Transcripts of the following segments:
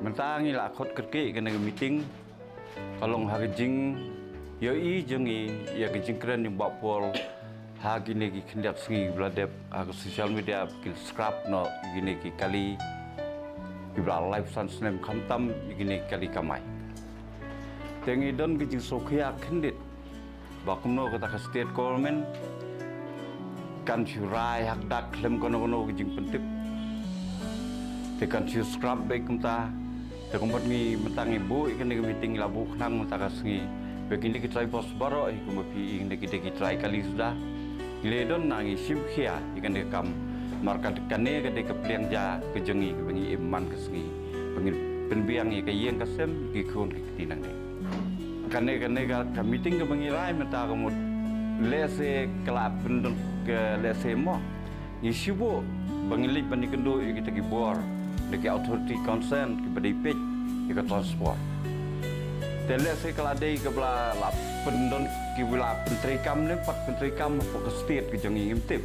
mentangi lah khot kerke kena meeting kalau hagijing yoi jengi ya gijing keren yang bapol hagi negi kendak sengi beladep aku sosial media bikin scrap no gini kali ibra live sansnem khantam gini kali kamai tengi don gijing sokya kendit bakumno kata ke state government kan syurai hak dak klem kono gijing pentip tekan syu scrap baik kumta tekompat ni mentang ibu ikan ni meeting labu kenang mentang sengi begini kita try bos baru ikan mapi ikan kita try kali sudah ledon nangi simkhia ikan dia kam markat kane ikan dia kepeliang ja kejengi kebengi iman kesengi bengi penbiang ikan yang kasem ikon ketinang ni kane ka meeting kebengi rai mentang kemud lese kelap pendon ke lese mo isibu bengi lip bani kendo kita kibor dekat authority concern kepada IPEC dekat transport. Telah saya kalau ada ke belah lap pendon ke belah menteri kam ni pat menteri kam ke state ke jangi imtip.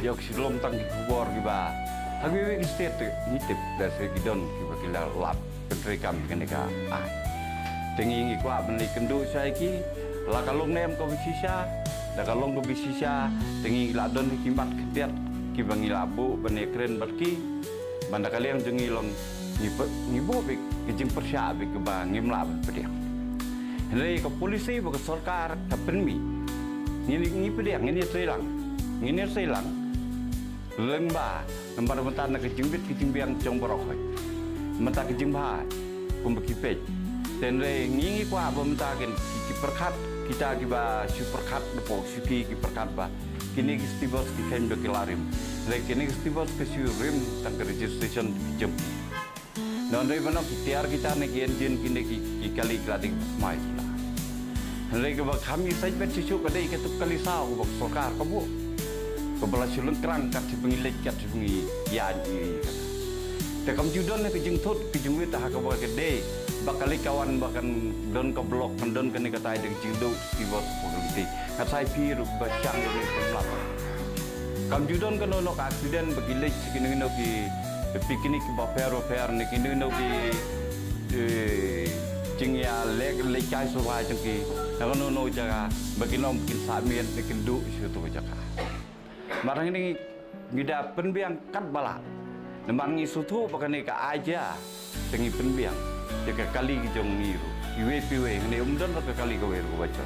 Yang sebelum tang ke bor ke bah. Hagi ke state ni tip dah saya gidon ke belah lap menteri kam ke neka. Tengi ikwa beli kendu saya ki la kalong nem ko bisisa, la kalong ko bisisa tengi la don kimat ketiat ki bangi labu bani keren berki. Banda kalian jengi long ngibu bik kijing persya bik ke bang ngimla pediang. Henry ke polisi ke sarkar ke penmi. Ngi pediang ini selang. Lengba lembar mentan ke jingbit kijing biang jong borok. Menta kijing bah kumbeki pej. Henry ngi kwa bementakin ki perkat kita kiba superkat depo suki ki perkat ba. Kini stibos ki kem do kilarim. Lekini stibos kesyurim tak registration jem. Non rei mana tiar kita nak engine kini ki kali gradik mai. Rei ke bak kami sai bet cucu kadai ke tu kali sau bak sokar kabu. Kebala sulung kerang kat pengilek kat pengi ya ni. Te kam judon ke jing thot ke jing wit ha ka bak gede. Bakali kawan bahkan don ke blok don ke ni kata ada jing do stibos polisi. Kasai piru bacang ni pelak. Kam judon kan ono aksiden begilek sikini no ki piknik bapero fair ni kini no ki jingya leg kai so ba jengki kan ono jaga begino mungkin samien ni kendu situ jaga marang ini ngida penbiang kat bala nemang isutu pakane ka aja tengi penbiang jaga kali jong niru iwe piwe ni umdon ka kali ko weru baca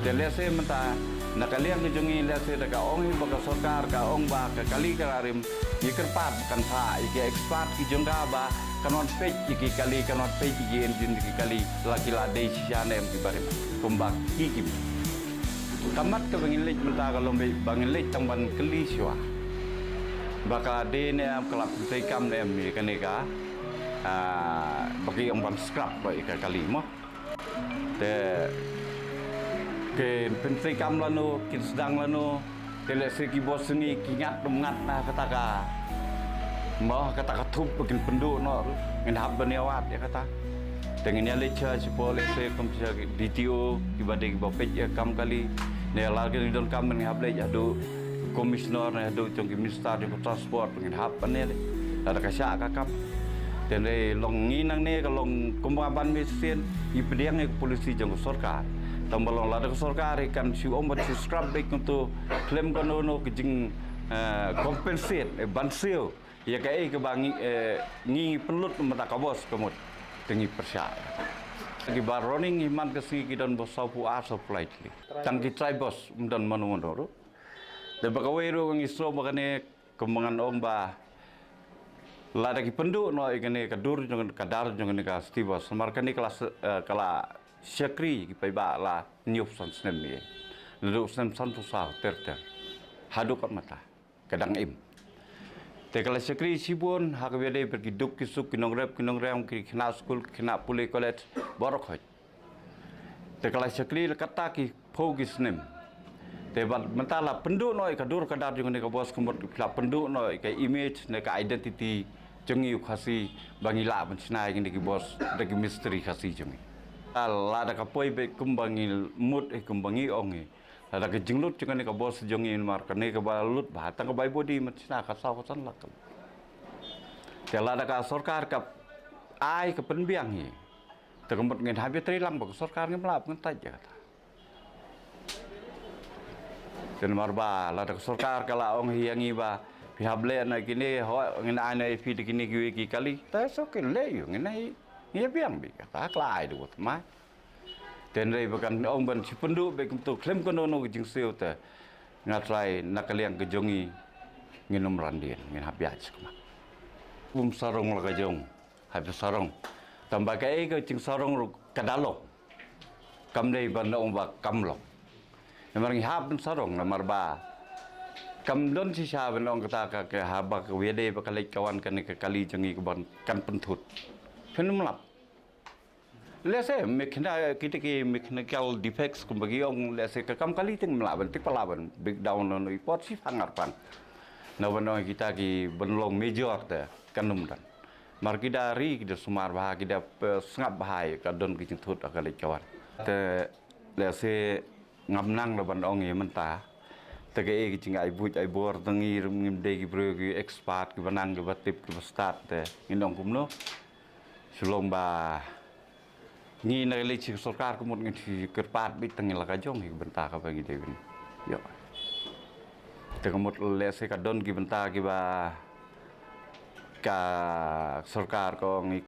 telese menta nakalian kejongi lese daga ong baga sarkar ka ong ba ka kali kararim yikerpat kan pa iki expert ki jongga ba kanon pej iki kali kanon pej iki engine iki kali laki lade siane em kibarim kumbak iki kamat ke bangilik menta kalau bangilik tangban keli swa baka de ne am kelap tekam ne em kaneka bagi amban scrap ba iki kali mo te ke pentri kam lanu kin sedang lanu tele segi bos ni kingat mengat na kata mau kata tup bikin penduk no ngendap beniawat ya kata dengan ya lecha sepole se komisa DTO dibanding bapej ya kam kali ne lagi don kam ni hable ya do komisioner ne do jong minister di transport ngendap ne ada kasya kakam tele long nginang ne kalong kumbaban mesin ibediang polisi jong sarkar tambalong lada sarkar ikan si omat si scrap baik untuk klaim kono kejing compensate bansil ya kai ke bangi ngi pelut mata kabos kemut tengi persya lagi bar running iman kesi kidon bos sapu asa politely kan ki try bos dan manu de bakawero ngi so makane kembangan omba lada ki penduk no ikane kadur jangan kadar jangan ka stibos markani kelas kala syakri ki paiba la nyup san snem ni lu san tu sa ter hadu kat mata kadang im te kala syakri sibun hak wede pergi duk kisuk kinong rem ki kena school kena puli college borok hoj te kala syakri kata ki phog snem te bat mentala penduk noi kadur kadar jeung ne ka bos kemot la penduk noi ka image ne ka identity jengi khasi bangila bencnai ngi ki bos dagi misteri khasi jengi ala ada kapoi be kumbangi mut kumbangi ongi ada ke jinglut juga ni ka bos jongi mar kane ka balut bahata ka bai body macna ka saw san lakal tela ada ka sarkar ka ai ke penbiang hi terkemut ngin habis terilang bak sarkar ngin melap ngin taj kata dan marba la dak sarkar kala ong hiangi ba pihable na kini ho ngin ana fi de kini ki kali ta so ke le yu ngin ai ngia biang bi kata klai du ma dan rei bakan ong ban si pendu be kum tu klem kono no jing seu ta ngatrai nakaliang kejongi nginom randien ngin habiaj kama sarong la kajong habis sarong tambah kai ke jing sarong ru kadalo kam dei ban ong ba kam lo namar ngi hab sarong namar ba kam don si sha ban ong kata ka haba ke wede ba kali kawan kan ke kali jengi ke ban kan pentut phenum lap lese mechanical defects kum bagi ong lese ke kam kali ting melaban tik palaban big down no report si pangar pan na ban kita ki benlong major ta kanum dan mar kidari kita sumar bah kita sengap bahai ka don ki tut akali kawan te lese ngamnang la ban ong ye menta te ke ki jingai buj ai bor tengi ngim de ki bro ki expert ki banang ki batip ki start te ngindong kumno sulong ba ni na le chi sarkar ko mon ngi kerpat bi tengi la ka jong hi benta ka bagi devin yo te komot le se ka don ki benta ki ba ka sarkar ko ngi